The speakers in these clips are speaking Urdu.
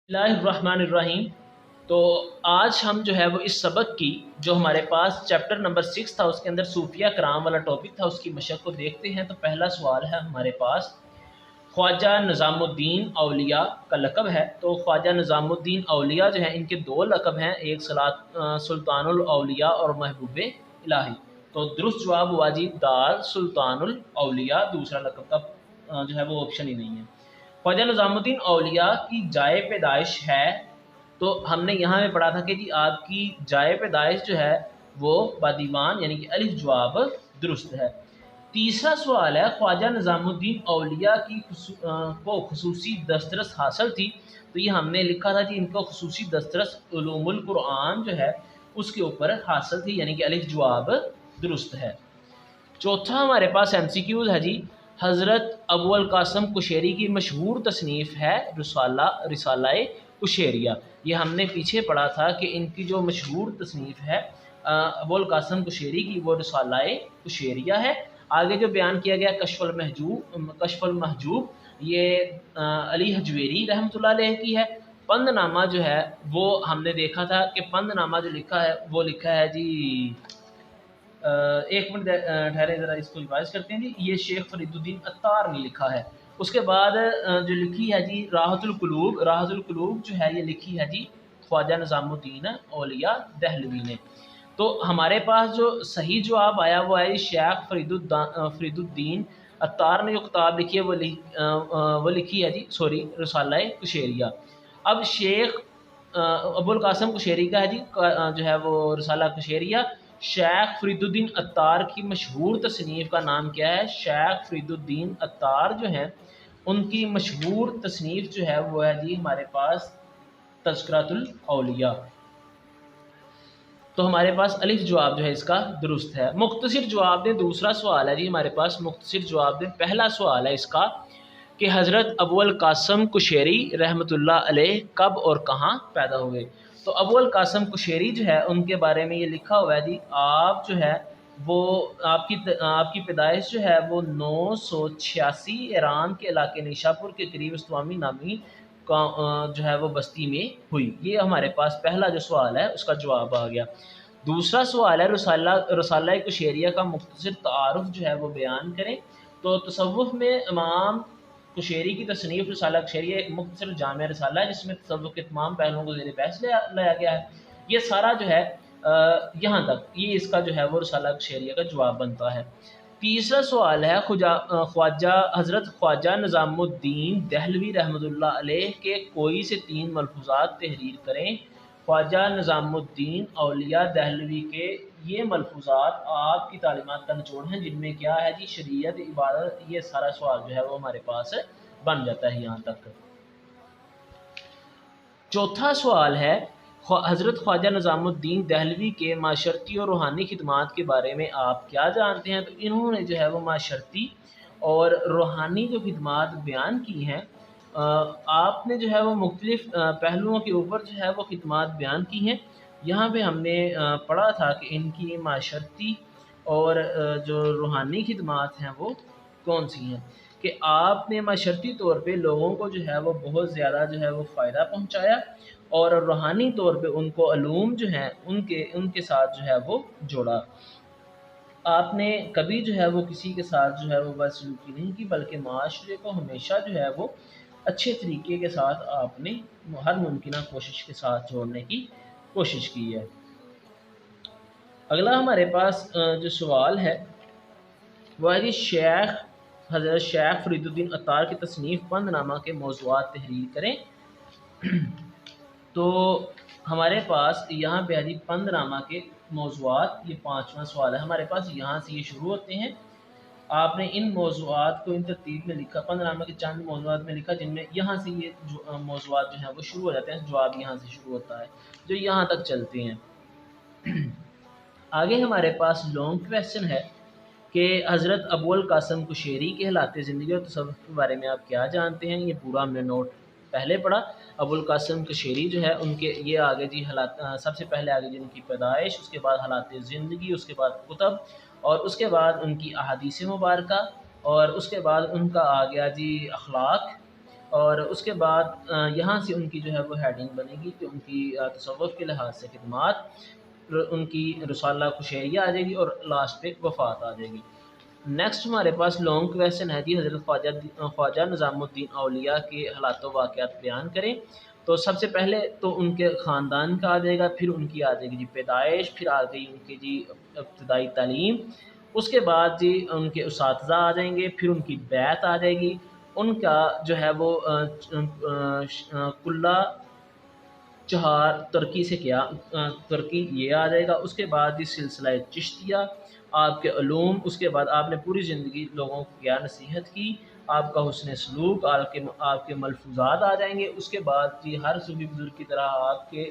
بسم اللہ الرحمن الرحیم۔ تو آج ہم جو ہے وہ اس سبق کی جو ہمارے پاس چیپٹر نمبر 6 تھا اس کے اندر صوفیہ کرام والا ٹاپک تھا اس کی مشق کو دیکھتے ہیں۔ تو پہلا سوال ہے ہمارے پاس، خواجہ نظام الدین اولیاء کا لقب ہے۔ تو خواجہ نظام الدین اولیاء جو ہیں ان کے دو لقب ہیں، ایک سلطان الاولیاء اور محبوب الہی۔ تو درست جواب ہوا جی دال سلطان الاولیاء، دوسرا لقب کا جو ہے وہ آپشن ہی نہیں ہے۔ خواجہ نظام الدین اولیاء کی جائے پیدائش ہے، تو ہم نے یہاں میں پڑھا تھا کہ جی آپ کی جائے پیدائش جو ہے وہ بادیوان یعنی کہ الف جواب درست ہے۔ تیسرا سوال ہے، خواجہ نظام الدین اولیاء کی کو خصوصی دسترس حاصل تھی، تو یہ ہم نے لکھا تھا جی ان کو خصوصی دسترس علوم القرآن جو ہے اس کے اوپر حاصل تھی، یعنی کہ الف جواب درست ہے۔ چوتھا ہمارے پاس ایم سی کیوز ہے جی، حضرت ابو القاسم قشیری کی مشہور تصنیف ہے رسالہ قشیریہ۔ یہ ہم نے پیچھے پڑھا تھا کہ ان کی جو مشہور تصنیف ہے ابو القاسم قشیری کی وہ رسالہ قشیریہ ہے۔ آگے جو بیان کیا گیا کشف المحجوب یہ علی حجویری رحمۃ اللہ علیہ کی ہے۔ پند نامہ جو ہے وہ ہم نے دیکھا تھا کہ پند نامہ جو لکھا ہے وہ لکھا ہے جی ایک منٹ ٹھہرے ذرا اس کو ریوائز کرتے ہیں جی، یہ شیخ فرید الدین عطار نے لکھا ہے۔ اس کے بعد جو لکھی ہے جی راحت القلوب جو ہے یہ لکھی ہے جی خواجہ نظام الدین اولیاء دہلوی نے۔ تو ہمارے پاس جو صحیح جواب آیا وہ ہے شیخ فرید الدین عطار نے جو کتاب لکھی ہے وہ لکھی ہے جی رسالہ قشیریہ۔ اب شیخ ابو القاسم قشیری کا ہے جی جو ہے وہ رسالہ قشیریہ۔ شیخ فرید الدین عطار کی مشہور تصنیف کا نام کیا ہے؟ شیخ فرید الدین عطار جو ہیں ان کی مشہور تصنیف جو ہے وہ ہے جی ہمارے پاس تذکرۃ الاولیاء۔ تو ہمارے پاس الف جواب جو ہے اس کا درست ہے۔ مختصر جواب دیں، دوسرا سوال ہے جی ہمارے پاس، مختصر جواب دیں۔ پہلا سوال ہے اس کا کہ حضرت ابو القاسم قشیری رحمۃ اللہ علیہ کب اور کہاں پیدا ہوئے؟ تو ابو القاسم قشیری جو ہے ان کے بارے میں یہ لکھا ہوا ہے جی، آپ جو ہے وہ آپ کی پیدائش جو ہے وہ 986 ایران کے علاقے نیشاپور کے قریب استوامی نامی جو ہے وہ بستی میں ہوئی۔ یہ ہمارے پاس پہلا جو سوال ہے اس کا جواب آ گیا۔ دوسرا سوال ہے رسالہ قشیریہ کا مختصر تعارف جو ہے وہ بیان کریں۔ تو تصوف میں امام قشیری کی تصنیف رسالہ قشیریہ ایک مختصر جامع رسالہ ہے جس میں تصوف کے تمام پہلوؤں کو زیر بحث لایا گیا ہے۔ یہ سارا جو ہے یہاں تک یہ اس کا جو ہے وہ رسالہ قشیریہ کا جواب بنتا ہے۔ تیسرا سوال ہے، حضرت خواجہ نظام الدین دہلوی رحمۃ اللہ علیہ کے کوئی سے 3 ملفوظات تحریر کریں۔ خواجہ نظام الدین اولیاء دہلوی کے یہ ملفوظات آپ کی تعلیمات کا نچوڑ ہیں، جن میں کیا ہے جی شریعت، عبادت، یہ سارا سوال جو ہے وہ ہمارے پاس بن جاتا ہے یہاں تک۔ چوتھا سوال ہے، حضرت خواجہ نظام الدین دہلوی کے معاشرتی اور روحانی خدمات کے بارے میں آپ کیا جانتے ہیں؟ تو انہوں نے جو ہے وہ معاشرتی اور روحانی جو خدمات بیان کی ہیں، آپ نے جو ہے وہ مختلف پہلوؤں کے اوپر جو ہے وہ خدمات بیان کی ہیں۔ یہاں پہ ہم نے پڑھا تھا کہ ان کی معاشرتی اور جو روحانی خدمات ہیں وہ کون سی ہیں، کہ آپ نے معاشرتی طور پہ لوگوں کو جو ہے وہ بہت زیادہ جو ہے وہ فائدہ پہنچایا، اور روحانی طور پہ ان کو علوم جو ہیں ان کے ساتھ جو ہے وہ جوڑا۔ آپ نے کبھی جو ہے وہ کسی کے ساتھ جو ہے وہ بدسلوکی نہیں کی، بلکہ معاشرے کو ہمیشہ جو ہے وہ اچھے طریقے کے ساتھ آپ نے ہر ممکنہ کوشش کے ساتھ جوڑنے کی کوشش کی ہے۔ اگلا ہمارے پاس جو سوال ہے وہ ہے کہ حضرت شیخ فرید الدین عطار کی تصنیف پند نامہ کے موضوعات تحریر کریں۔ تو ہمارے پاس یہاں پہ ہے پند نامہ کے موضوعات، یہ 5واں سوال ہے ہمارے پاس، یہاں سے یہ شروع ہوتے ہیں۔ آپ نے ان موضوعات کو ان ترتیب میں لکھا، پند نامہ کے چند موضوعات میں لکھا جن میں یہاں سے یہ موضوعات جو ہیں وہ شروع ہو جاتے ہیں، جواب یہاں سے شروع ہوتا ہے جو یہاں تک چلتے ہیں۔ آگے ہمارے پاس لانگ کویسچن ہے کہ حضرت ابو القاسم قشیری کے حالات زندگی اور تصوف کے بارے میں آپ کیا جانتے ہیں؟ یہ پورا ہم نے نوٹ پہلے پڑھا۔ ابو القاسم قشیری جو ہے ان کے یہ آگے جی حالات، سب سے پہلے آگے جی ان کی پیدائش، اس کے بعد حالات زندگی، اس کے بعد کتب، اور اس کے بعد ان کی احادیث مبارکہ، اور اس کے بعد ان کا آ گیا جی اخلاق، اور اس کے بعد یہاں سے ان کی جو ہے وہ ہیڈنگ بنے گی کہ ان کی تصوف کے لحاظ سے خدمات، ان کی رسالہ کشیریہ آ جائے گی، اور لاسٹ پہ وفات آ جائے گی۔ نیکسٹ ہمارے پاس لانگ کویسچن ہے جی، حضرت خواجہ نظام الدین اولیاء کے حالات و واقعات بیان کریں۔ تو سب سے پہلے تو ان کے خاندان کا آ جائے گا، پھر ان کی آ جائے گی جی پیدائش، پھر آ گئی ان کی جی ابتدائی تعلیم، اس کے بعد جی ان کے اساتذہ آ جائیں گے، پھر ان کی بیعت آ جائے گی، ان کا جو ہے وہ کلّہ چہار ترکی سے کیا ترکی یہ آ جائے گا۔ اس کے بعد یہ سلسلہ چشتیہ، آپ کے علوم، اس کے بعد آپ نے پوری زندگی لوگوں کو کیا نصیحت کی، آپ کا حسن سلوک، آپ کے ملفوظات آ جائیں گے۔ اس کے بعد جی ہر صوفی بزرگ کی طرح آپ کے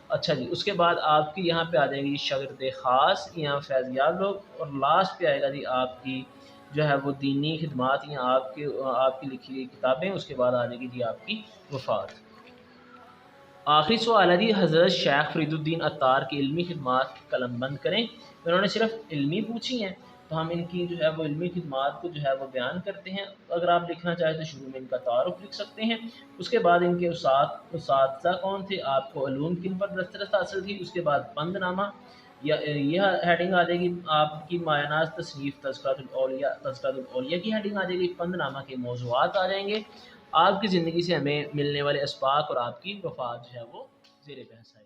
اچھا جی اس کے بعد آپ کی یہاں پہ آ جائیں گی شاگرد خاص یا فیض یاب لوگ، اور لاسٹ پہ آئے گا جی آپ کی جو ہے وہ دینی خدمات یا آپ کی لکھی ہوئی کتابیں، اس کے بعد آ جائے گی جی آپ کی وفات۔ آخری سوال ہے جی، حضرت شیخ فرید الدین عطار کی علمی خدمات قلم بند کریں۔ انہوں نے صرف علمی پوچھی ہیں، تو ہم ان کی جو ہے وہ علمی خدمات کو جو ہے وہ بیان کرتے ہیں۔ اگر آپ لکھنا چاہیں تو شروع میں ان کا تعارف لکھ سکتے ہیں، اس کے بعد ان کے اساتذہ کون تھے، آپ کو علوم کن پر دسترس حاصل تھی، اس کے بعد بند نامہ یا یہ ہیڈنگ آ جائے گی آپ کی مایہ تصنیف تذکرۃ الاولیاء کی ہیڈنگ آ جائے گی، بند نامہ کے موضوعات آ جائیں گے، آپ کی زندگی سے ہمیں ملنے والے اسباق، اور آپ کی وفات جو ہے وہ زیر بحث ہے۔